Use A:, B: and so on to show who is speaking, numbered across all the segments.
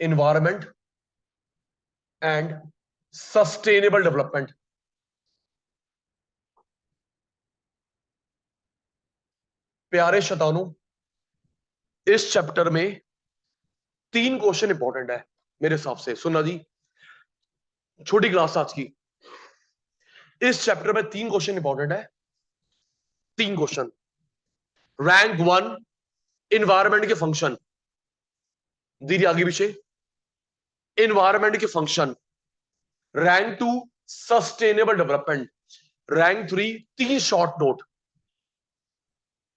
A: environment and sustainable development. प्यारे शतानु, इस chapter में 3 क्वेश्चन इंपॉर्टेंट है मेरे हिसाब से। सुनना जी, छोटी क्लास आज की। इस चैप्टर में 3 क्वेश्चन इंपॉर्टेंट है। 3 क्वेश्चन। रैंक 1 इन्वायरमेंट के फंक्शन, दीदी आगे पीछे, इन्वायरमेंट के function. Rank 2 sustainable development. Rank 3 3 short note.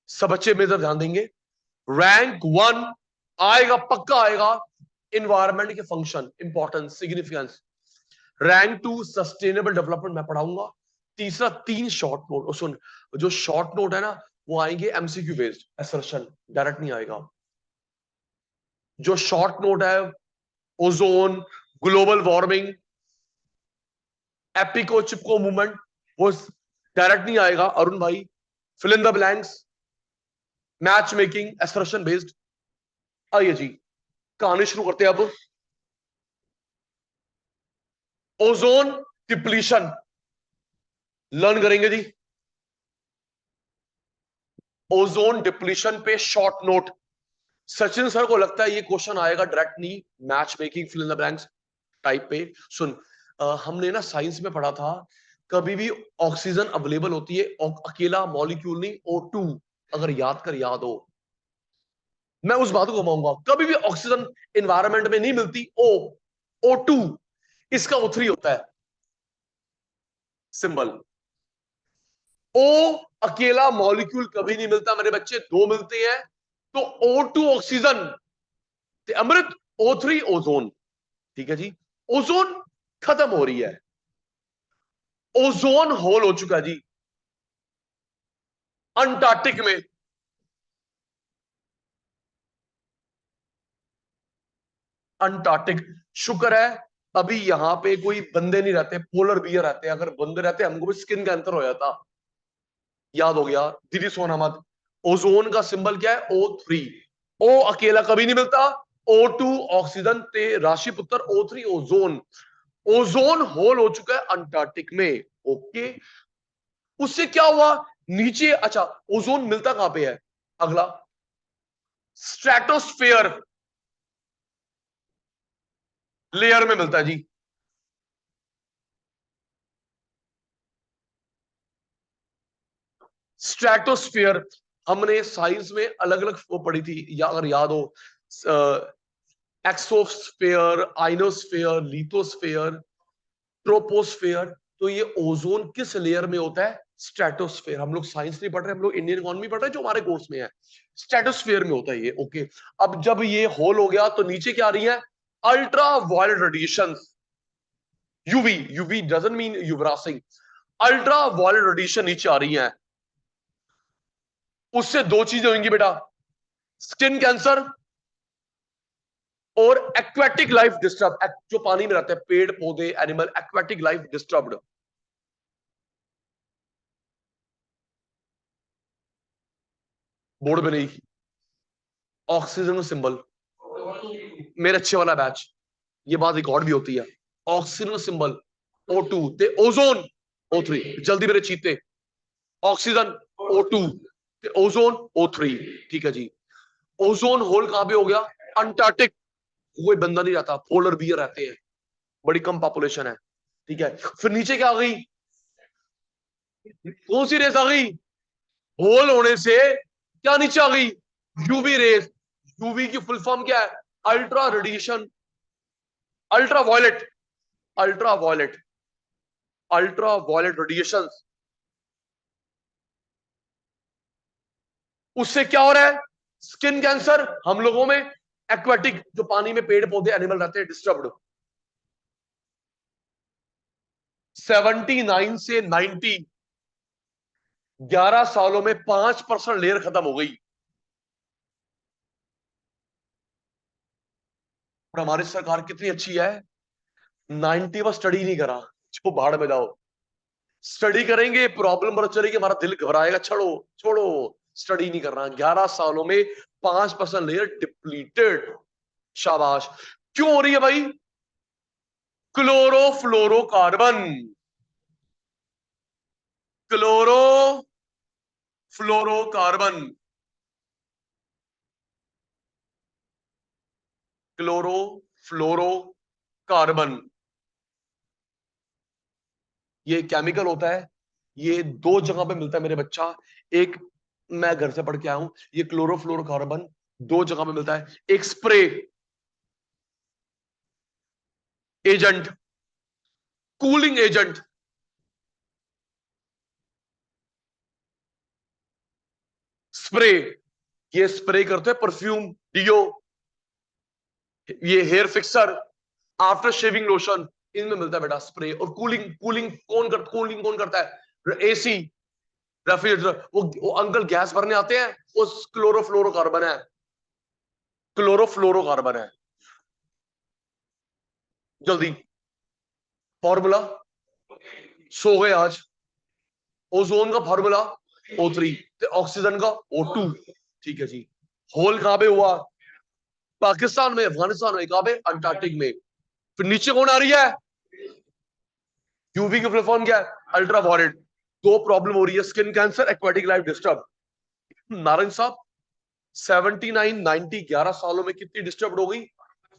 A: सब बच्चे मेरे तरफ ध्यान देंगे। रैंक 1 आएगा, पक्का आएगा, इन्वायरमेंट के function, importance, significance. Rank 2 sustainable development मैं पढ़ाऊंगा। तीसरा 3 शॉर्ट नोट। और सुन, जो शॉर्ट नोट है ना, वो आएंगे एमसीक्यू बेस्ड, असर्शन, डायरेक्ट नहीं आएगा। जो शॉर्ट नोट है, ozone, global warming, Appiko Chipko movement, वो डायरेक्ट नहीं आएगा। अरुण भाई, fill in the blanks, match making, assertion based. आइए जी, कहानी शुरू करते हैं। अब ओजोन डिप्लीशन लर्न करेंगे जी। ओजोन डिप्लीशन पे शॉर्ट नोट। सचिन सर को लगता है ये क्वेश्चन आएगा डायरेक्ट नहीं, match making, fill in the blanks type पे। सुन, हमने ना साइंस में पढ़ा था, कभी भी ऑक्सीजन अवेलेबल होती है, अकेला मॉलिक्यूल नहीं, O2। अगर याद हो, मैं उस बात को घुमाऊंगा। कभी भी ऑक्सीजन एनवायरनमेंट में नहीं मिलती, O2, इसका O3 होता है सिंबल। O अकेला मॉलिक्यूल कभी नहीं मिलता मेरे बच्चे, 2 मिलते हैं। तो O2 ऑक्सीजन, अमृत, O3 ओजोन। ठीक है जी, ओजोन खत्म हो रही है, ओजोन होल हो चुका है जी अंटार्कटिक में। अंटार्कटिक, शुक्र है अभी यहां पे कोई बंदे नहीं रहते, पोलर बियर रहते हैं। अगर बंदे रहते हमको भी स्किन कैंसर हो जाता। याद हो गया दीदी, सोना मत। ओजोन का सिंबल क्या है? O3। O अकेला कभी नहीं मिलता, O2 ऑक्सीजन ते राशि पुत्र, O3 ओजोन। ओजोन होल हो चुका है अंटार्कटिक में। ओके, उससे क्या हुआ नीचे? अच्छा, ओजोन मिलता कहां पे है? अगला, स्ट्रेटोस्फेयर लेयर में मिलता है जी। स्ट्रेटोस्फेयर, हमने साइंस में अलग अलग वो पढ़ी थी, या अगर याद हो, एक्सोस्फेयर, आइनोस्फेयर, लिथोस्फेयर, ट्रोपोस्फेयर। तो ये ओजोन किस लेयर में होता है? स्ट्रेटोस्फेयर। हम लोग साइंस नहीं पढ़ रहे, हम लोग इंडियन इकोनॉमी पढ़ रहे हैं, जो हमारे कोर्स में है। स्ट्रेटोस्फेयर में होता है ये। ओके, अब जब ये होल हो गया तो नीचे क्या आ रही है? Ultra violet radiation. UV, UV doesn't mean Yuvraj Singh. Ultra violet radiation नीचे आ रही है। उससे 2 चीजें होंगी बेटा, स्किन कैंसर और एक्वेटिक लाइफ डिस्टर्ब। जो पानी में रहते हैं, पेड़ पौधे, animal, aquatic life disturbed. Board में नहीं, ऑक्सीजन सिंबल, मेरे अच्छे वाला बैच, ये बात रिकॉर्ड भी होती है। ऑक्सीजन सिंबल O2 ते ओजोन O3। जल्दी मेरे चीते, ऑक्सीजन O2 ते ओजोन O3। ठीक है जी, ओजोन होल कहां पे हो गया? अंटार्कटिक। कोई बंदा नहीं रहता, पोलर बियर रहते हैं, बड़ी कम पॉपुलेशन है। ठीक है, फिर नीचे क्या आ गई? कौन सी रेस आ गई? होल होने से क्या नीचे आ गई? UV rays. यूवी की फुल फॉर्म क्या है? Ultra radiation, ultra violet, ultra violet, ultra violet radiation. उससे क्या हो रहा है? स्किन कैंसर हम लोगों में, एक्वेटिक, जो पानी में पेड़ पौधे एनिमल रहते हैं, डिस्टर्ब्ड। 79 से 90, 11 सालों में 5% लेयर खत्म हो गई। और हमारी सरकार कितनी अच्छी है, 90 पर स्टडी नहीं करा, जो बाहर में जाओ। स्टडी करेंगे, प्रॉब्लम बढ़ चलेगी, हमारा दिल घबराएगा, छोड़ो छोड़ो, स्टडी नहीं करना। 11 सालों में 5% लेयर डिप्लीटेड। शाबाश। क्यों हो रही है भाई? क्लोरोफ्लोरोकार्बन, क्लोरोफ्लोरोकार्बन, क्लोरोफ्लोरोकार्बन, ये केमिकल होता है। ये दो जगह पे मिलता है मेरे बच्चा। एक मैं घर से पढ़ के आया हूं, ये क्लोरोफ्लोरोकार्बन दो जगह पे मिलता है। एक spray agent, cooling agent, spray, ये स्प्रे करते हैं परफ्यूम, डियो, ये hair fixer, after shaving lotion, इनमें मिलता है बेटा स्प्रे। और कूलिंग, कूलिंग कौन करता है? AC, refrigerator. वो अंकल गैस भरने आते हैं, वो क्लोरोफ्लोरोकार्बन है, क्लोरोफ्लोरोकार्बन है। जल्दी फॉर्मूला, सो गए आज। ओजोन का फॉर्मूला O3, तो ऑक्सीजन का O2। ठीक है जी। होल कहां पे हुआ? पाकिस्तान में, अफगानिस्तान में, कहां पे? अंटार्कटिक में। फिर नीचे कौन आ रही है? यूवी की फुल फॉर्म क्या है? अल्ट्रावायलेट। दो प्रॉब्लम हो रही है, skin cancer, aquatic life disturb. Narayan साहब 79 90 11 सालों में कितनी डिस्टर्ब हो गई?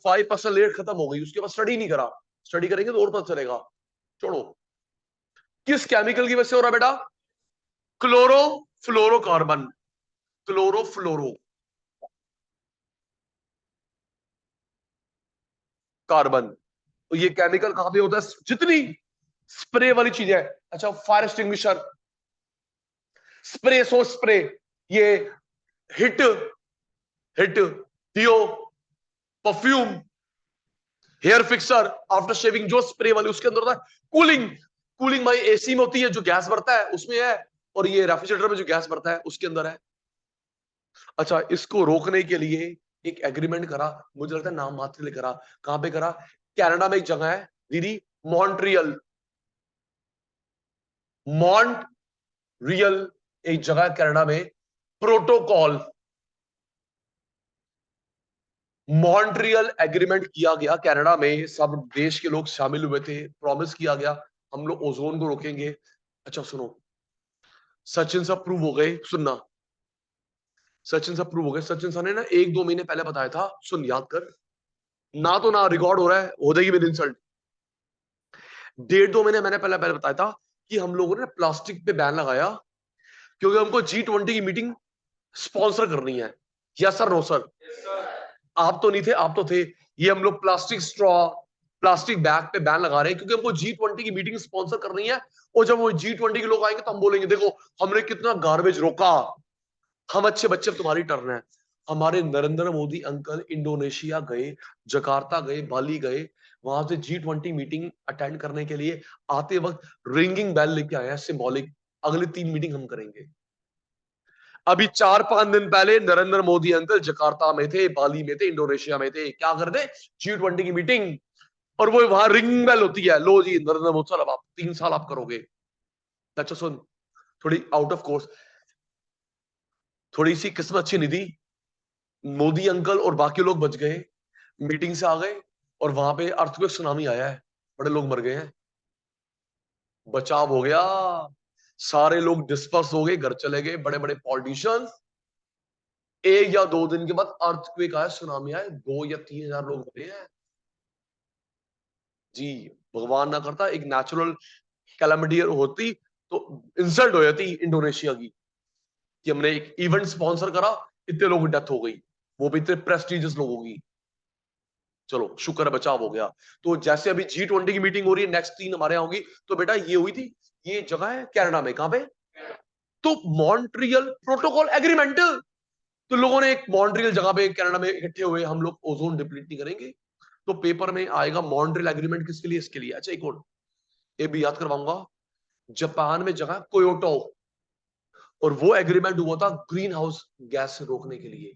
A: 5% लेट खत्म हो गई। उसके बाद स्टडी नहीं करा, स्टडी करेंगे तो और पता चलेगा। छोड़ो। किस केमिकल की वजह से हो रहा है बेटा? Chlorofluorocarbon, chlorofluoro carbon. तो ये केमिकल कहां पे होता है? जितनी स्प्रे वाली चीजें। अच्छा, fire extinguisher, spray, so spray, ये Hit, Hit, deo, perfume, hair fixer, after shaving, जो स्प्रे वाली उसके अंदर होता है। कूलिंग, कूलिंग भाई एसी में होती है, जो गैस भरता है उसमें है। और ये रेफ्रिजरेटर में जो गैस भरता है उसके अंदर है। अच्छा, इसको रोकने के लिए एक एग्रीमेंट करा, मुझे लगता है नाम मात्र लिए करा। कहां पे करा? कनाडा में एक जगह है दीदी, मॉन्ट्रियल, मॉन्ट्रियल एक जगह है कनाडा में। प्रोटोकॉल, मॉन्ट्रियल एग्रीमेंट किया गया कनाडा में, सब देश के लोग शामिल हुए थे। प्रॉमिस किया गया हम लोग ओजोन को रोकेंगे। अच्छा सुनो, सचिन साहब प्रूव हो गए, सुनना। सचिन साहब प्रूव हो गए। सचिन साहब ने ना 1 2 महीने पहले बताया था, सुन याद कर, ना तो ना रिकॉर्ड हो रहा है, हो जाएगी मेरी इंसल्ट। 1 2 महीने मैंने पहले पहले बताया था कि हम लोगों ने प्लास्टिक पे बैन लगाया, क्योंकि हमको G20 की मीटिंग स्पॉन्सर करनी है। Yes sir, no sir? आप तो नहीं थे, आप तो थे। ये हम लोग प्लास्टिक स्ट्रॉ, प्लास्टिक बैग पे बैन लगा रहे हैं, क्योंकि हमको G20 की मीटिंग स्पॉन्सर करनी है। और जब वो G20 के लोग आएंगे तो हम बोलेंगे देखो हमने कितना गार्बेज रोका। हम अच्छे बच्चे, तुम्हारी टर्न है। हमारे नरेंद्र मोदी अंकल इंडोनेशिया गए, जकार्ता गए, बाली गए, वहां से G20 मीटिंग अटेंड करने के लिए आते वक्त रिंगिंग बेल लेके आए हैं, सिंबॉलिक। अगले 3 मीटिंग हम करेंगे। अभी 4 5 दिन पहले नरेंद्र मोदी अंकल जकार्ता में थे, बाली में थे, इंडोनेशिया में थे। क्या कर दे? G20 की मीटिंग। और वो वहां रिंग बेल होती है, लो जी नरेंद्र मोदी साहब आप 3 साल आप करोगे। अच्छा सुन, थोड़ी आउट ऑफ कोर्स, थोड़ी सी किस्मत अच्छी नहीं थी। मोदी अंकल और बाकी लोग बच गए, मीटिंग से आ गए, और वहां पे अर्थक्वेक सुनामी आया है, बड़े लोग मर गए हैं। बचाव हो गया, सारे लोग डिस्पर्स हो गए, घर चले गए, बड़े बड़े पॉलिटिशियंस। 1 या 2 दिन के बाद अर्थक्वेक आया, सुनामी आया, 2 या 3 हजार लोग मरे हैं। जी, भगवान ना करता एक नेचुरल कैलामिटी होती तो इंसल्ट हो जाती इंडोनेशिया की, कि हमने एक इवेंट स्पॉन्सर करा, इतने लोगों की डेथ हो गई, वो भी इतने प्रेस्टिजियस लोगों की। चलो शुक्र है बचाव हो गया। तो जैसे अभी G20 की मीटिंग हो रही है, नेक्स्ट 3 हमारे यहाँ होगी। तो बेटा ये हुई थी, ये जगह है कनाडा में, कहां पे? तो मॉन्ट्रियल प्रोटोकॉल एग्रीमेंट। तो लोगों ने एक मॉन्ट्रियल जगह पे कनाडा में इकट्ठे हुए, हम लोग ओजोन डिप्लीट नहीं करेंगे। तो पेपर में आएगा मॉन्ट्रियल एग्रीमेंट किसके लिए? इसके लिए। अच्छा एक और ये भी याद करवाऊंगा, जापान में जगह कोयोटो, और वो एग्रीमेंट हुआ था ग्रीन हाउस गैस से रोकने के लिए।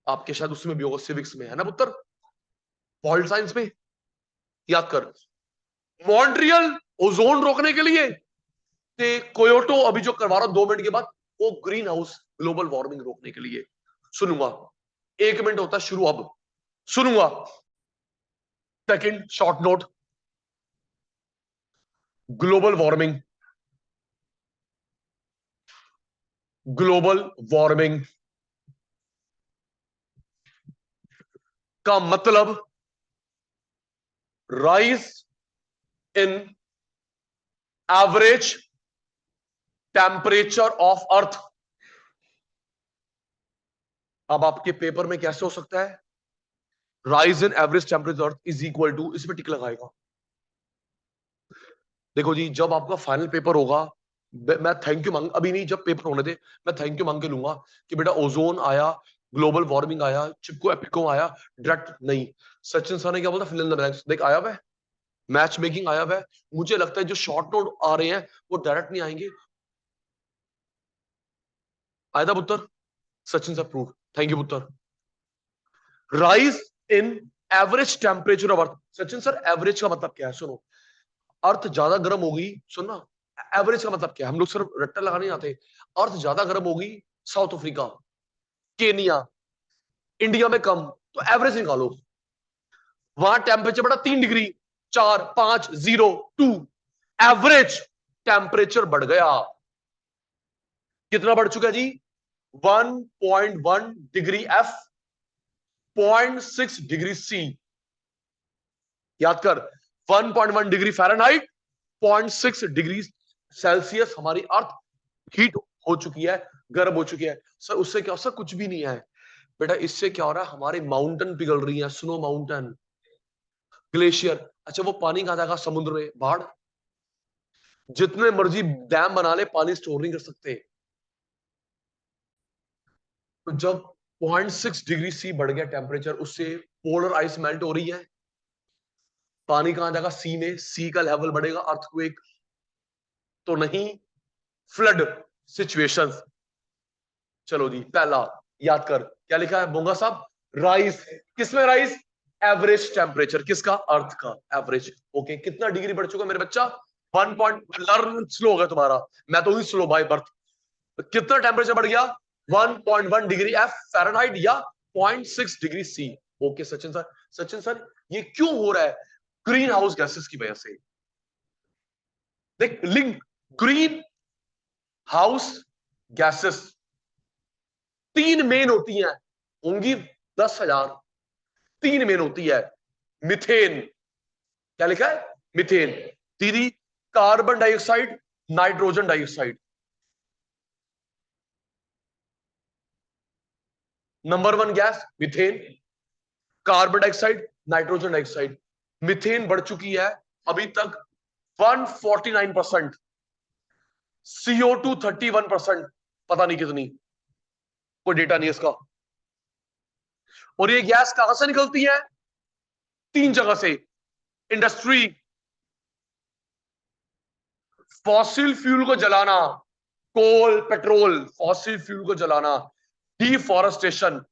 A: आपके शायद उसमें भी होगा, सिविक्स में है ना पुत्र, पॉलिट साइंस में, याद कर। मॉन्ट्रियल ओजोन रोकने के लिए, ते कोयोटो अभी जो करवा रहा हूं 2 मिनट के बाद, वो ग्रीन हाउस ग्लोबल वार्मिंग रोकने के लिए। सुनूंगा, 1 मिनट होता है शुरू अब। सुनूंगा। Second short note, global warming. Global warming का मतलब rise in average temperature of earth. अब आपके पेपर में कैसे हो सकता है, rise in average temperature earth is equal to, इस पे टिक लगाएगा। देखो जी, जब आपका फाइनल पेपर होगा, मैं थैंक यू मांग, अभी नहीं, जब पेपर होने दे मैं थैंक यू मांग के लूंगा कि बेटा ओजोन आया, ग्लोबल वार्मिंग आया, चिपको एपिको आया, डायरेक्ट नहीं। सचिन सर ने क्या बोला, फिल इन द ब्लैंक्स। देख आया हुआ है, मैच मेकिंग आया हुआ है। मुझे लगता है जो शॉर्ट नोट आ रहे हैं वो डायरेक्ट नहीं आएंगे। आया था पुत्र, Sachin sir prove, thank you पुत्र। Rise in average temperature of earth. Sachin sir average का मतलब क्या है, सुनो, अर्थ ज्यादा गर्म होगी, सुनना, एवरेज का मतलब क्या है, हम लोग सिर्फ रट्टा लगाने नहीं आते। अर्थ ज्यादा गर्म होगी साउथ अफ्रीका, केनिया, इंडिया में कम, तो एवरेज निकालो। वहां टेम्परेचर बढ़ा 3 डिग्री, 4, 5, 0, 2, एवरेज टेम्परेचर बढ़ गया। कितना बढ़ चुका जी, 1.1 डिग्री एफ, 0.6 डिग्री सी। याद कर, 1.1 डिग्री फ़ारेनहाइट, 0.6 डिग्री सेल्सियस हमारी अर्थ हीट हो चुकी है, गर्म हो चुकी है। सर उससे क्या, सर कुछ भी नहीं है बेटा, इससे क्या हो रहा है, हमारी माउंटेन पिघल रही है, स्नो माउंटेन, ग्लेशियर। अच्छा वो पानी कहां जाएगा, समुद्र में, बाढ़। जितने मर्जी डैम बना ले, पानी स्टोर नहीं कर सकते। तो जब 0.6 डिग्री सी बढ़ गया टेम्परेचर, उससे पोलर आइस मेल्ट हो रही है, पानी कहां जाएगा, सी में, सी का लेवल बढ़ेगा, अर्थक्वेक तो नहीं, फ्लड सिचुएशंस। चलो जी, पहला याद कर, क्या लिखा है बोंगा साहब, राइज, किसमें राइज, एवरेज टेम्परेचर, किसका, अर्थ का एवरेज। ओके, कितना डिग्री बढ़ चुका मेरे बच्चा, 1 पॉइंट, लर्न स्लो हो गया तुम्हारा, मैं तो ही स्लो बाय बर्थ। कितना टेम्परेचर बढ़ गया, 1.1 डिग्री एफ फ़ारेनहाइट या 0.6 degree C. Okay Sachin sir, Sachin sir ये क्यों हो रहा है, ग्रीन हाउस गैसेस की वजह से। देख link, green house gases 3 main होती हैं, होंगी 10,000, 3 मेन होती है। मिथेन, क्या लिखा है, मिथेन। दीदी, carbon dioxide, nitrogen dioxide. Number 1 gas methane, carbon dioxide, nitrogen dioxide. Methane बढ़ चुकी है अभी तक 149%, CO2 31%, पता नहीं कितनी, कोई डेटा नहीं इसका। और ये गैस कहां से निकलती है, 3 जगह से, इंडस्ट्री, फॉसिल फ्यूल को जलाना, कोल पेट्रोल, फॉसिल फ्यूल को जलाना, डिफॉरेस्टेशन,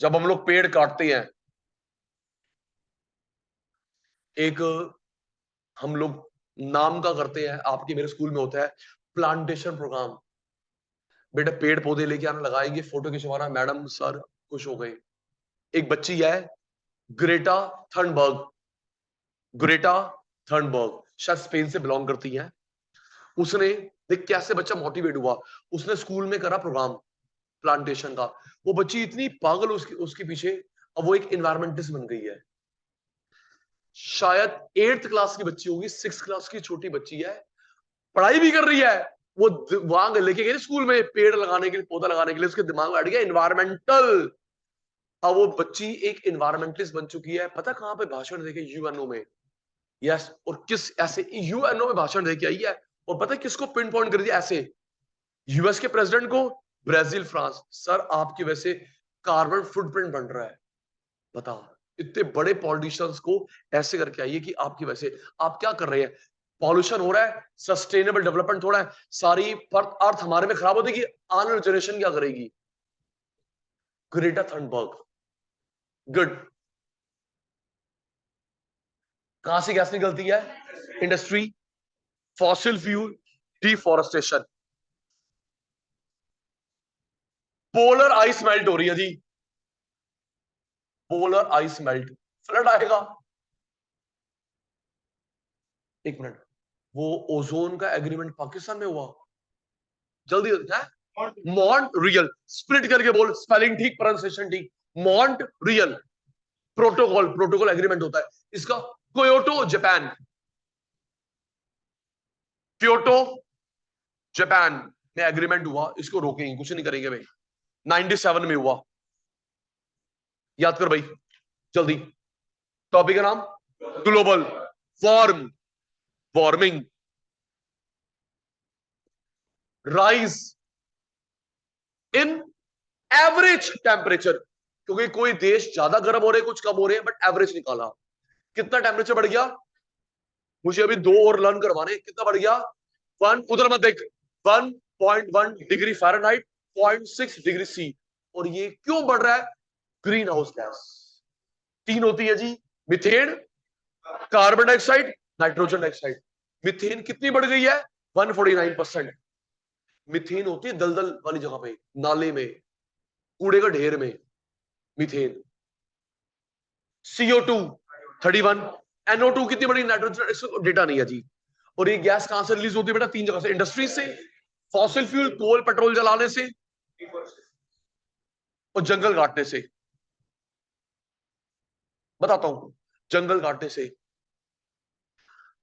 A: जब हम लोग पेड़ काटते हैं। एक हम लोग नाम का करते हैं, आपके मेरे स्कूल में होता है प्लांटेशन प्रोग्राम। बेटा पेड़ पौधे लेके आना, लगाएंगे, फोटो खिंचवाना, मैडम सर खुश हो गए। एक बच्ची है, ग्रेटा थर्नबर्ग, ग्रेटा थर्नबर्ग, शायद स्पेन से बिलोंग करती है। उसने, देख कैसे बच्चा मोटिवेट हुआ, उसने स्कूल में करा प्रोग्राम प्लांटेशन का। वो बच्ची इतनी पागल उसके उसके पीछे, अब वो एक इन्वायरमेंटिस्ट बन गई है। शायद 8th क्लास की बच्ची होगी, 6th क्लास की छोटी बच्ची है, पढ़ाई भी कर रही है। वो वहां लेके गए स्कूल में पेड़ लगाने के लिए, पौधा लगाने के लिए, उसके दिमाग में अड़ गया इन्वायरमेंटल। अब वो बच्ची एक इन्वायरमेंटलिस्ट बन चुकी है। पता कहां पे भाषण देके, यूएनओ में। यस, और किस ऐसे यूएनओ में भाषण देके आई है, और पता है किसको पिन पॉइंट कर दिया ऐसे, यूएस के प्रेसिडेंट को, ब्राजील, फ्रांस। सर आपकी वजह से कार्बन फुटप्रिंट बन रहा है। बता, इतने बड़े पॉलिटिशियंस को ऐसे करके आइए कि आपकी वजह से आप क्या कर रहे हैं, पॉल्यूशन हो रहा है, सस्टेनेबल डेवलपमेंट हो रहा है, सारी अर्थ हमारे में खराब होती है, आने वाली जनरेशन क्या करेगी। Greta Thunberg, good. कहां से गैस निकलती है, industry, fossil fuel, deforestation. Polar ice melt हो रही है जी, पोलर आइस मेल्ट, फ्लड आएगा। एक मिनट, वो ओजोन का एग्रीमेंट पाकिस्तान में हुआ, जल्दी है। मॉन्ट रियल, स्प्लिट करके बोल, स्पेलिंग ठीक, प्रोनाउंसिएशन ठीक। मॉन्ट रियल प्रोटोकॉल, प्रोटोकॉल एग्रीमेंट होता है इसका। क्योटो जापान, क्योटो जापान में एग्रीमेंट हुआ, इसको रोकेंगे, कुछ नहीं करेंगे भाई। 97 में हुआ, याद कर भाई जल्दी। टॉपिक का नाम global warming, rise in average temperature, क्योंकि कोई देश ज्यादा गर्म हो रहे कुछ कम हो रहे हैं, बट एवरेज निकाला। कितना टेम्परेचर बढ़ गया, मुझे अभी 2 और लर्न करवाने, कितना बढ़ गया। वन, उधर मत देख, 1.1 डिग्री फ़ारेनहाइट, 0.6 डिग्री सी। और ये क्यों बढ़ रहा है, ग्रीन हाउस गैस 3 होती है जी, methane, carbon dioxide, nitrogen dioxide. Methane कितनी बढ़ गई है, 149%। मीथेन होती है दलदल वाली जगह पे, नाले में, कूड़े का ढेर में मीथेन। CO2 31, NO2 कितनी बड़ी, नाइट्रोजन, इसको डेटा नहीं है जी। और ये गैस कहां से रिलीज होती है बेटा, 3 जगह से, इंडस्ट्री से, फॉसिल फ्यूल कोल पेट्रोल जलाने से, और जंगल काटने से। बताता हूं, जंगल काटने से।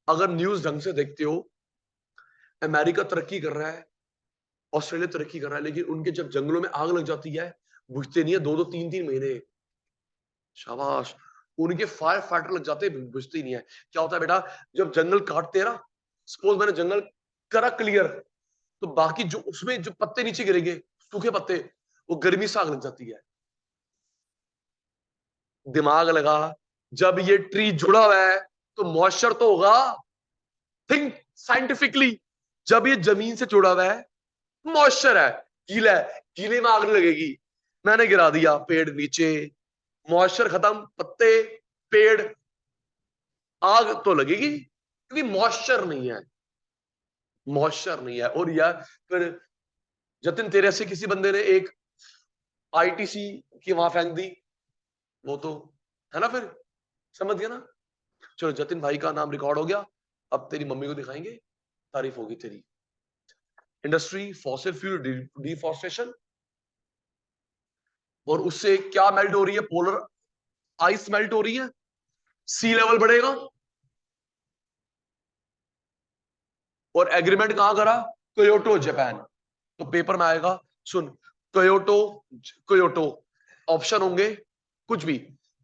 A: अगर न्यूज ढंग से देखते हो, अमेरिका तरक्की कर रहा है, ऑस्ट्रेलिया तरक्की कर रहा है, लेकिन उनके जब जंगलों में आग लग जाती है, बुझते नहीं है, 2-2 3-3 महीने। शाबाश, उनके फायर फाइटर लग जाते हैं, बुझते ही नहीं है। क्या होता है बेटा, जब जंगल काटते हैं ना, सपोज मैंने जंगल करा क्लियर, तो बाकी जो उसमें जो पत्ते नीचे गिरेंगे, सूखे पत्ते, वो गर्मी से आग लग जाती है। दिमाग लगा, जब ये ट्री जुड़ा हुआ है तो मॉइस्चर तो होगा। थिंक साइंटिफिकली, जब ये जमीन से जुड़ा हुआ है, मॉइस्चर है, गीला है, गीले में आग नहीं लगेगी। मैंने गिरा दिया पेड़ नीचे, मॉइस्चर खत्म, पत्ते, पेड़, आग तो लगेगी, क्योंकि मॉइस्चर नहीं है, मॉइस्चर नहीं है। और यार फिर जतिन, तेरे से किसी बंदे ने एक ITC की वहां फेंक दी, वो तो है ना, फिर समझ गया ना। चलो, जतिन भाई का नाम रिकॉर्ड हो गया, अब तेरी मम्मी को दिखाएंगे, तारीफ होगी तेरी। इंडस्ट्री, फॉसिल फ्यूल, डिफॉरेस्टेशन, और उससे क्या मेल्ट हो रही है, पोलर आइस मेल्ट हो रही है, सी लेवल बढ़ेगा। और एग्रीमेंट कहां करा, क्योटो जापान। तो पेपर में आएगा, सुन, क्योटो, क्योटो ऑप्शन होंगे कुछ भी,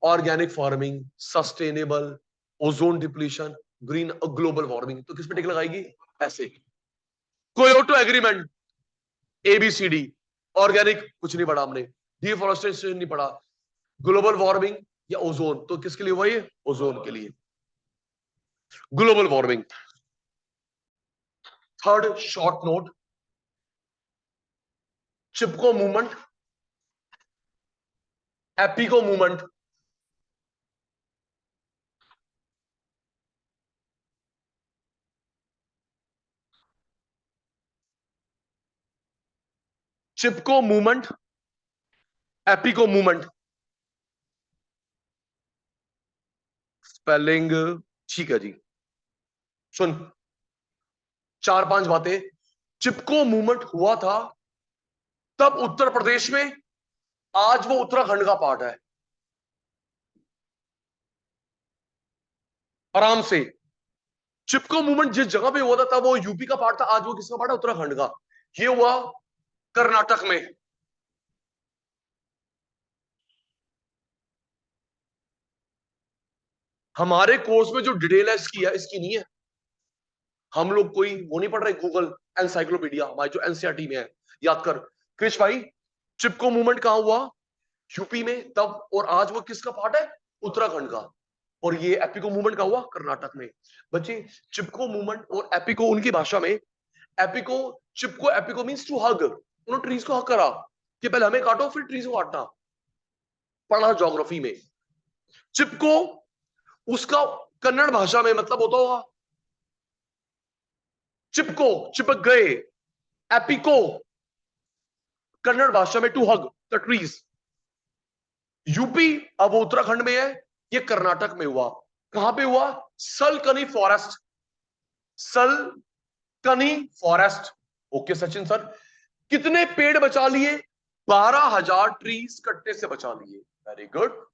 A: organic farming, sustainable, ozone depletion, green, global warming. तो किस पे टिक लगाएगी, ऐसे। क्योटो एग्रीमेंट, ABCD, ऑर्गेनिक कुछ नहीं पढ़ा हमने, डिफॉरेस्टेशन नहीं पढ़ा, ग्लोबल वार्मिंग या ओजोन, तो किसके लिए हुआ ये, ओजोन के लिए, global warming. Third short note, Chipko movement, Appiko movement. Chipko movement, Appiko movement, spelling ठीक है जी। सुन, 4-5 बातें। चिपको मूवमेंट हुआ था तब उत्तर प्रदेश में, आज वो उत्तराखंड का पार्ट है, आराम से। चिपको मूवमेंट जिस जगह पे हुआ था तब वो यूपी का पार्ट था, आज वो किसका पार्ट है, उत्तराखंड का। ये हुआ कर्नाटक में। हमारे कोर्स में जो डिटेल है इसकी है, इसकी नहीं है। हम लोग कोई वो नहीं पढ़ रहे, गूगल एनसाइक्लोपीडिया, हमारी जो NCERT में है, याद कर। क्रिश भाई, चिपको मूवमेंट कहां हुआ, यूपी में तब, और आज वो किसका पार्ट है, उत्तराखंड का। और ये एपिको मूवमेंट का हुआ कर्नाटक में। बच्चे, चिपको मूवमेंट और एपिको, उनकी भाषा में, एपिको, चिपको एपिको मींस टू हग, उन्होंने ट्रीज को हग करा कि पहले हमें काटो फिर ट्रीज को काटना, पढ़ा ज्योग्राफी में। चिपको, उसका कन्नड़ भाषा में मतलब होता होगा, चिपको चिपक गए, एपिको कन्नड़ भाषा में to hug the trees, UP अब वो उत्तराखंड में है, ये कर्नाटक में हुआ। कहां पे हुआ? Salkani forest, Salkani forest. Okay Sachin sir, कितने पेड़ बचा लिए? 12,000 ट्रीज कटने से बचा लिए। Very good.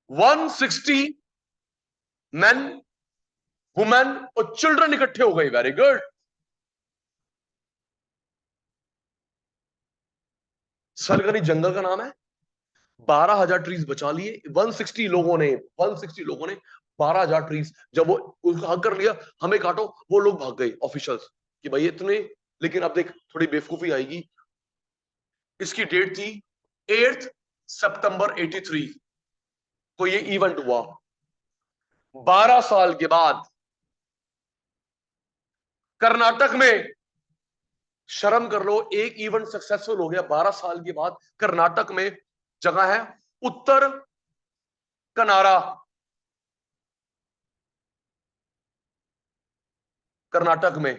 A: 160 मेन, वुमेन और चिल्ड्रन इकट्ठे हो गए। Very good. सलगनी जंगल का नाम है। 12,000 ट्रीज बचा लिए 160 लोगों ने, 160 लोगों ने 12,000 ट्रीज। जब वो उसको हक कर लिया हमें काटो, वो लोग भाग गए ऑफिशियल्स कि भाई इतने। लेकिन अब देख थोड़ी बेवकूफी आएगी। इसकी डेट थी 8 सितंबर 83 को ये इवेंट हुआ। 12 साल के बाद कर्नाटक में, शर्म कर लो, एक इवेंट सक्सेसफुल हो गया 12 साल के बाद कर्नाटक में। जगह है उत्तर कनारा, कर्नाटक में।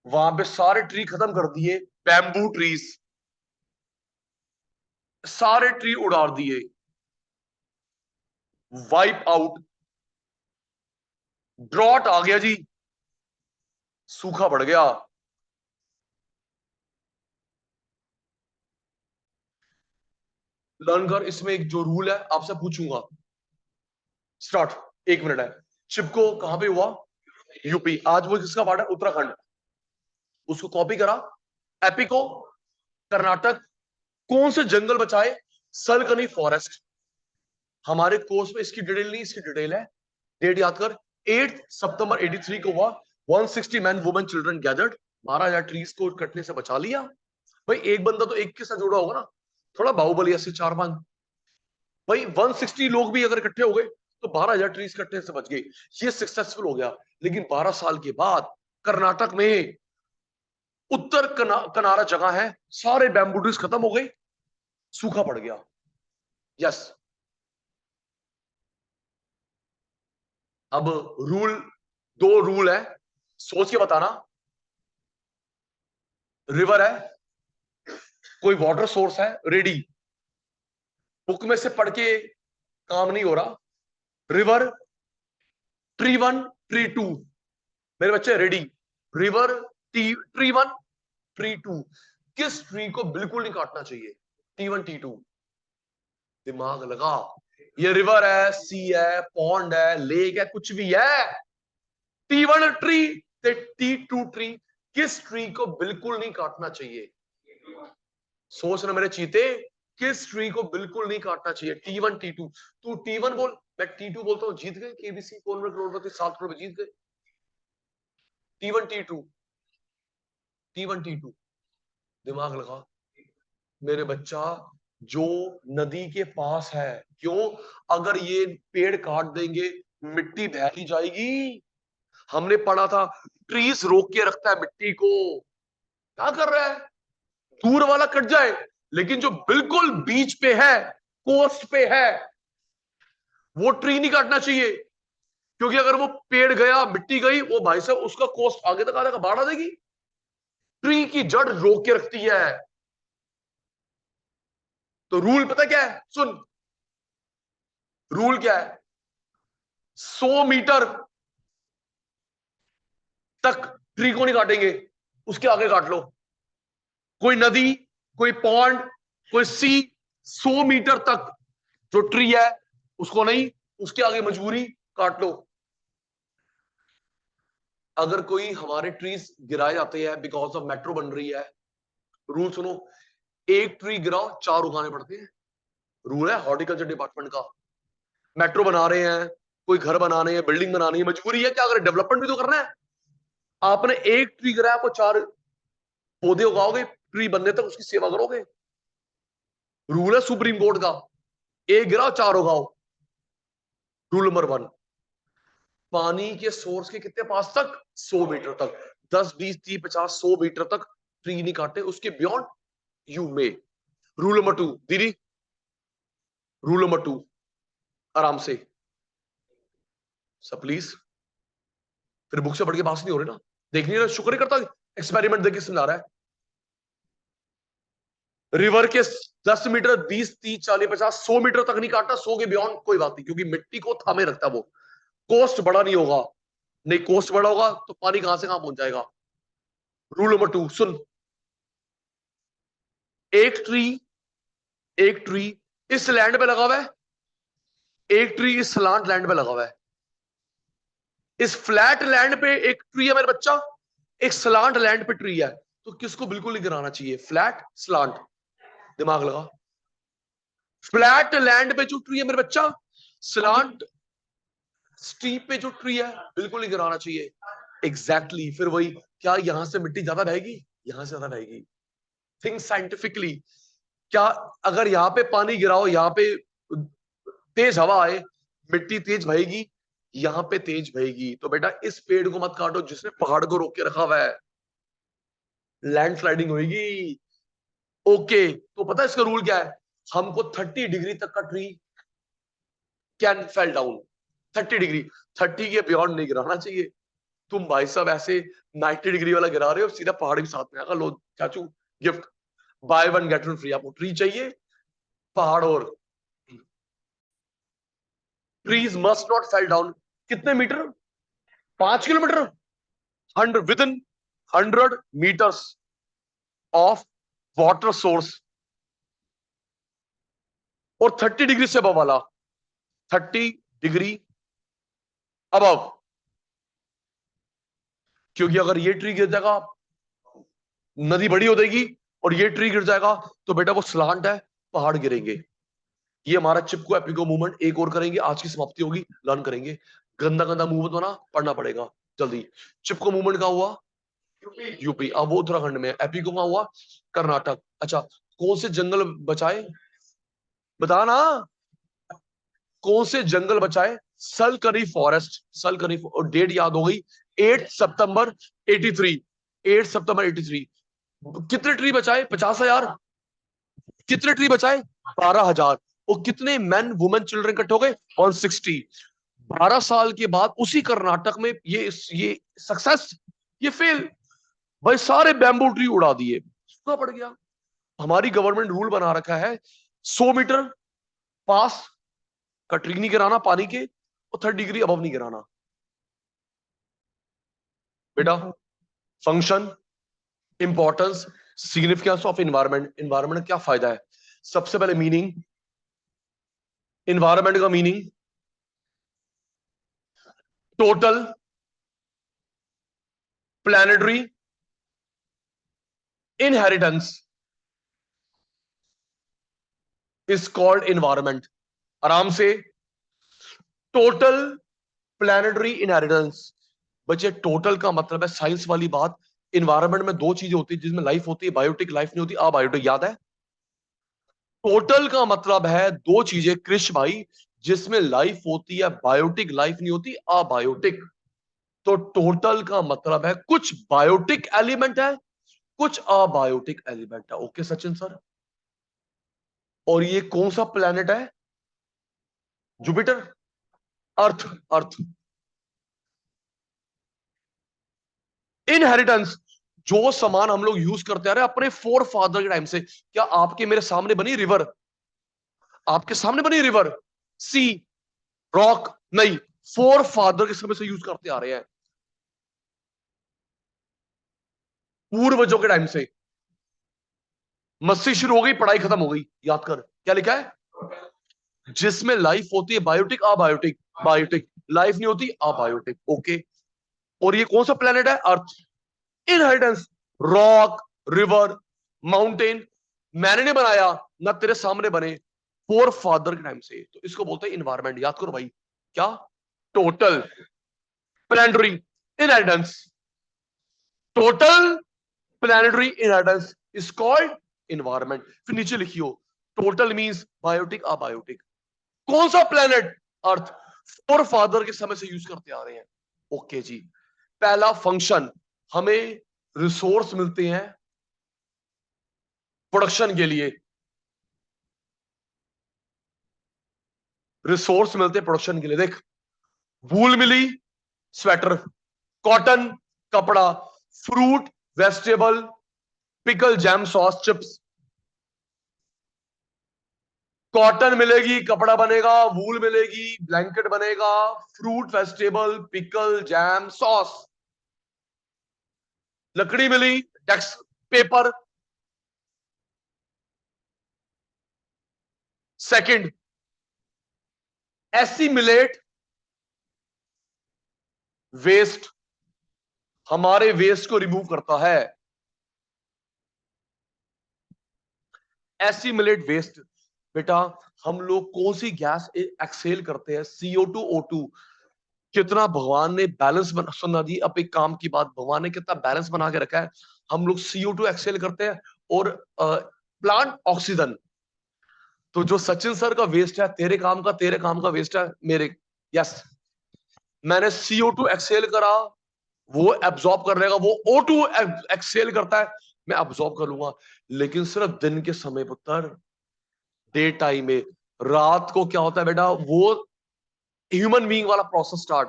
A: वहां पे सारे ट्री खत्म कर दिए, बैम्बू ट्रीज, सारे ट्री उड़ाड़ दिए, वाइप आउट। ड्रॉट आ गया जी, सूखा पड़ गया। लर्न कर, इसमें एक जो रूल है आपसे पूछूंगा। स्टार्ट। 1 मिनट है। चिपको कहां पे हुआ? यूपी। आज वो किसका पार्ट है? उत्तराखंड। उसको कॉपी करा। एपिको कर्नाटक। कौन से जंगल बचाए? सलकनी फॉरेस्ट। हमारे कोर्स में इसकी डिटेल नहीं, इसकी डिटेल है। डेट याद कर, 8 सितंबर 83 को हुआ। 160 man women children gathered. 12,000 trees को कटने से बचा लिया। भाई एक बंदा तो एक के साथ जुड़ा होगा ना, थोड़ा बाहुबली ऐसे 4-5। भाई 160 लोग भी अगर इकट्ठे हो गए तो 12,000 ट्रीज कटने से बच गए। ये सक्सेसफुल हो गया। लेकिन 12 साल के बाद कर्नाटक में उत्तर कनारा जगह है, सारे बैम्बू ट्रीज खत्म हो गए, सूखा पड़ गया। यस। अब रूल, 2 रूल है, सोच के बताना। रिवर है, कोई वाटर सोर्स है, रेडी। बुक में से पढ़ के काम नहीं हो रहा। River, tree 1, tree 2। मेरे बच्चे रेडी। River, tree 1, tree 2। किस ट्री को बिल्कुल नहीं काटना चाहिए? T1 T2। दिमाग लगा। ये रिवर है, सी है, पॉन्ड है, लेक है, कुछ भी है। T1 ट्री, T2 ट्री, किस ट्री को बिल्कुल नहीं काटना चाहिए? सोच रहे मेरे चीते, किस ट्री को बिल्कुल नहीं काटना चाहिए? T1 T2। तू T1 बोल, मैं T2 बोलता हूं, जीत गए। केबीसी कौन में करोड़पति 7 करोड़ में जीत गए। T1 T2, T1 T2। दिमाग लगा मेरे बच्चा। जो नदी के पास है, क्यों? अगर ये पेड़ काट देंगे मिट्टी बह जाएगी। हमने पढ़ा था ट्रीज रोक के रखता है मिट्टी को। क्या कर रहा है? दूर वाला कट जाए, लेकिन जो बिल्कुल बीच पे है, कोस्ट पे है, वो ट्री नहीं काटना चाहिए। क्योंकि अगर वो पेड़ गया, मिट्टी गई, वो भाई साहब उसका कोस्ट आगे तक आने का बाढ़ आ देगी। ट्री की जड़ रोक के रखती है। तो रूल पता क्या है? सुन, रूल क्या है? 100 मीटर तक ट्री को नहीं काटेंगे, उसके आगे काट लो। कोई नदी, कोई पॉन्ड, कोई सी, 100 मीटर तक जो ट्री है उसको नहीं, उसके आगे मजबूरी काट लो। अगर कोई हमारे ट्रीज गिराए जाते हैं बिकॉज ऑफ मेट्रो बन रही है, रूल सुनो, एक ट्री गिराओ 4 उगाने पड़ते हैं। रूल है हॉर्टिकल्चर डिपार्टमेंट का। मेट्रो बना रहे हैं, कोई घर बनाने हैं, बिल्डिंग बनानी है, मजबूरी है क्या? अगर डेवलपमेंट भी तो करना है। आपने एक ट्री गिराया, आपको 4 पौधे उगाओगे, ट्री बनने तक उसकी सेवा करोगे। रूल है सुप्रीम कोर्ट का, एक गिराओ 4 उगाओ। Rule number 1। पानी के सोर्स के कितने पास तक? 100 मीटर तक। 10, 20, 30, 50, 100 मीटर तक ट्री नहीं काटे, उसके beyond you may. Rule number 2 दीदी, रूल नंबर 2, आराम से सब प्लीज। फिर बुक से पढ़ के पास नहीं हो रहे ना, देख नहीं रहे, शुक्र ही करता एक्सपेरिमेंट देखिए समझा रहा है। रिवर के 10 मीटर, 20, 30, 40, 50, 100 मीटर तक नहीं काटना, 100 के बियॉन्ड कोई बात नहीं, क्योंकि मिट्टी को थामे रखता है वो। कोस्ट बड़ा नहीं होगा, नहीं कोस्ट बड़ा होगा तो पानी कहां से कहां पहुंच जाएगा। रूल नंबर 2 सुन, एक ट्री, एक ट्री इस लैंड पे लगा हुआ है, एक ट्री इस स्लांट लैंड पे लगा हुआ है। इस फ्लैट लैंड पे एक ट्री है मेरे बच्चा, एक स्लांट लैंड पे ट्री है, तो किसको बिल्कुल नहीं गिराना चाहिए, फ्लैट स्लांट। दिमाग लगा, फ्लैट लैंड पे जो ट्री है मेरे बच्चा, स्लांट स्टीप पे जो ट्री है, बिल्कुल नहीं गिराना चाहिए। एग्जैक्टली फिर वही, क्या यहां से मिट्टी ज्यादा बहेगी, यहां से ज्यादा बहेगी। थिंक साइंटिफिकली, क्या अगर यहाँ पे पानी गिराओ, यहाँ पे तेज हवा आए, मिट्टी तेज बहेगी, यहाँ पे तेज बहेगी। तो बेटा इस पेड़ को मत काटो जिसने पहाड़ को रोक के रखा हुआ है, लैंडस्लाइडिंग होगी। ओके, तो पता है इसका रूल क्या है, हमको 30 डिग्री तक का tree can fell down, 30 degree, 30 के बियॉन्ड नहीं गिराना चाहिए। तुम भाई साहब ऐसे 90 डिग्री वाला गिरा रहे हो, सीधा पहाड़ भी साथ में आएगा। लो चाचू gift, buy one get one free. आपको ट्री चाहिए, पहाड़ और trees must not fell down. कितने metre, 5 kilometre, 100 within 100 metres of water source, और 30 डिग्री से अबव वाला, 30 डिग्री अबव। क्योंकि अगर ये ट्री गिर जाएगा, नदी बड़ी हो जाएगी, और ये ट्री गिर जाएगा तो बेटा वो स्लांट है, पहाड़ गिरेंगे। ये हमारा चिपको एपिको मूवमेंट एक और करेंगे, आज की समाप्ति होगी, लर्न करेंगे। गंदा गंदा मूवमेंट होना, पढ़ना पड़ेगा जल्दी। चिपको मूवमेंट का हुआ यूपी, अब वो उत्तराखंड में। एपिको का हुआ कर्नाटक। अच्छा, कौन से जंगल बचाए, बता ना, कौन से जंगल बचाए, सलकरी फॉरेस्ट, सलकरी। और डेट याद हो गई, 8 सितंबर 83, 8 सितंबर 83। कितने ट्री बचाए, 50,000। कितने ट्री बचाए, 12,000। और कितने मैन वुमेन चिल्ड्रन इकट्ठे हो गए, 160। 12 साल के बाद उसी कर्नाटक में ये सक्सेस, ये फेल। भाई सारे बैम्बू ट्री उड़ा दिए, सूखा पड़ गया। हमारी गवर्नमेंट रूल बना रखा है 100 मीटर पास का ट्री नहीं गिराना पानी के, और 30 डिग्री अबव नहीं गिराना। बेटा function, importance, significance of environment. Environment क्या फायदा है, सबसे पहले मीनिंग, इन्वायरमेंट का meaning total planetary inheritance is called environment. आराम से, टोटल प्लैनेटरी इनहेरिटेंस। बच्चे टोटल का मतलब है साइंस वाली बात। इन्वायरमेंट में दो चीजें होती है जिसमें लाइफ होती है, बायोटिक लाइफ नहीं होती, अबायोटिक, याद है। टोटल का मतलब है दो चीजें कृष भाई, जिसमें लाइफ होती है, बायोटिक लाइफ नहीं होती, अबायोटिक। तो टोटल का मतलब है कुछ बायोटिक एलिमेंट है, कुछ अबायोटिक एलिमेंट है। Okay Sachin sir. और ये कौन सा प्लेनेट है, जुपिटर, अर्थ, अर्थ। इनहेरिटेंस, जो सामान हम लोग यूज करते आ रहे हैं अपने फोर फादर के टाइम से। क्या आपके मेरे सामने बनी रिवर, आपके सामने बनी रिवर, सी, रॉक, नहीं, फोर फादर के समय से यूज करते आ रहे हैं, पूर्वजों के टाइम से। मस्ती शुरू हो गई, पढ़ाई खत्म हो गई, याद कर क्या लिखा है, जिसमें लाइफ होती है, बायोटिक अबायोटिक, बायोटिक लाइफ नहीं होती, अबायोटिक। ओके, और ये कौन सा प्लेनेट है, अर्थ। इनहेरिटेंस, रॉक, रिवर, माउंटेन, मैंने नहीं बनाया, ना तेरे सामने बने, फोर फादर के टाइम से। तो इसको बोलते हैं इन्वायरमेंट। याद करो भाई, क्या, total planetary inheritance, total planetary inheritance is called environment. फिर नीचे लिखियो, टोटल मींस बायोटिक अबायोटिक। कौन सा प्लेनेट, अर्थ, फोर फादर के समय से यूज करते आ रहे हैं। ओके जी। पहला फंक्शन, हमें रिसोर्स मिलते हैं प्रोडक्शन के लिए, रिसोर्स मिलते हैं प्रोडक्शन के लिए। देख, वूल मिली, स्वेटर, कॉटन, कपड़ा, fruit, vegetable, pickle, jam, sauce, chips. Cotton मिलेगी, कपड़ा बनेगा, वूल मिलेगी, ब्लैंकेट बनेगा, fruit, vegetable, pickle, jam, sauce. लकड़ी मिली, desk, paper. Second, assimilate waste, हमारे वेस्ट को रिमूव करता है। एसिमिलेट वेस्ट, बेटा हम लोग कौन सी गैस एक्सेल करते हैं? CO2 O2। कितना भगवान ने बैलेंस बना, सुनना जी, अब एक काम की बात, भगवान ने कितना बैलेंस बना के रखा है। हम लोग CO2 एक्सेल करते हैं और प्लांट ऑक्सीजन। तो जो सचिन सर का वेस्ट है तेरे काम का, तेरे काम का वेस्ट है मेरे। यस, मैंने CO2 एक्सेल करा, वो एब्जॉर्ब कर लेगा, वो O2 एक्सेल करता है, मैं एब्जॉर्ब कर लूंगा। लेकिन सिर्फ दिन के समय पुत्र, डे टाइम में। रात को क्या होता है बेटा, वो ह्यूमन बीइंग वाला प्रोसेस स्टार्ट,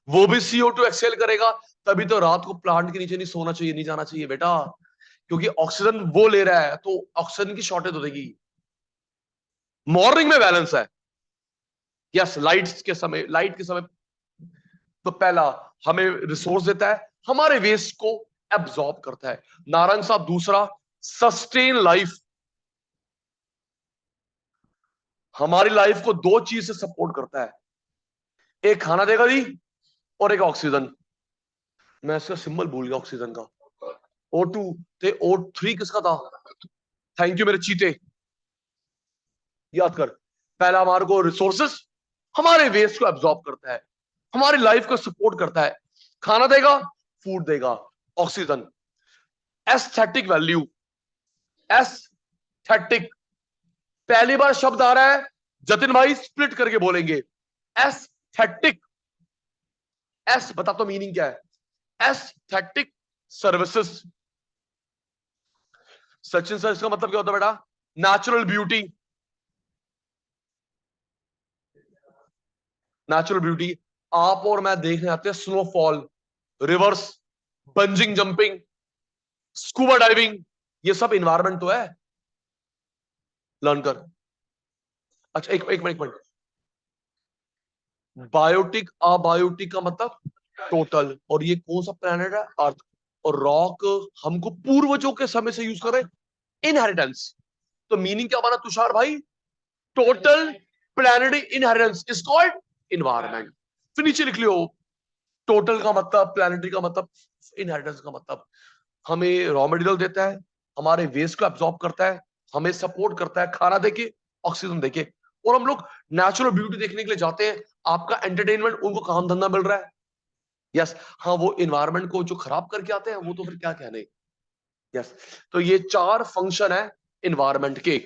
A: वो भी CO2 एक्सेल करेगा। तभी तो रात को प्लांट के नीचे नहीं सोना चाहिए, नहीं जाना चाहिए बेटा, क्योंकि ऑक्सीजन वो ले रहा है तो ऑक्सीजन की शॉर्टेज हो जाएगी। मॉर्निंग में बैलेंस है। यस, लाइट के समय तो पहला हमें रिसोर्स देता है, हमारे वेस्ट को एब्जॉर्ब करता है। नारंग साहब दूसरा, सस्टेन लाइफ, हमारी लाइफ को दो चीज से सपोर्ट करता है, एक खाना देगा जी और एक ऑक्सीजन। मैं इसका सिंबल भूल गया ऑक्सीजन का, O2 थे, O3 किसका था? थैंक यू मेरे चीते, याद कर। पहला हमारे को रिसोर्सेस, हमारे वेस्ट को एब्जॉर्ब करता है, हमारी लाइफ को सपोर्ट करता है, खाना देगा, फूड देगा, ऑक्सीजन। एस्थेटिक वैल्यू, एस्थेटिक, पहली बार शब्द आ रहा है, जतिन भाई स्प्लिट करके बोलेंगे। एस्थेटिक, एस बता तो मीनिंग क्या है? Aesthetic services. सचिन सर इसका मतलब क्या होता है बेटा? Natural beauty, natural beauty. आप और मैं देखने आते हैं snowfall, reverse, bungee jumping, scuba diving, ये सब इन्वायरमेंट तो है, लर्न कर। अच्छा एक मिनट, बायोटिक अबायोटिक का मतलब टोटल, और ये कौन सा प्लेनेट है? अर्थ। और रॉक हमको पूर्वजों के समय से यूज कर रहे हैं, इनहेरिटेंस। तो मीनिंग क्या बना तुषार भाई? Total planetary inheritance is called environment. फिर नीचे लिख लियो, टोटल का मतलब, प्लैनेटरी का मतलब, इनहेरिटेंस का मतलब हमें रॉ मटेरियल देता है, हमारे वेस्ट को एब्जॉर्ब करता है, हमें सपोर्ट करता है, खाना देके, ऑक्सीजन देके। और हम लोग नेचुरल ब्यूटी देखने के लिए जाते हैं, आपका एंटरटेनमेंट, उनको काम धंधा मिल रहा है। यस, हाँ वो इन्वायरमेंट को जो खराब करके आते हैं वो तो फिर क्या कहने। यस, तो ये चार फंक्शन है इन्वायरमेंट के।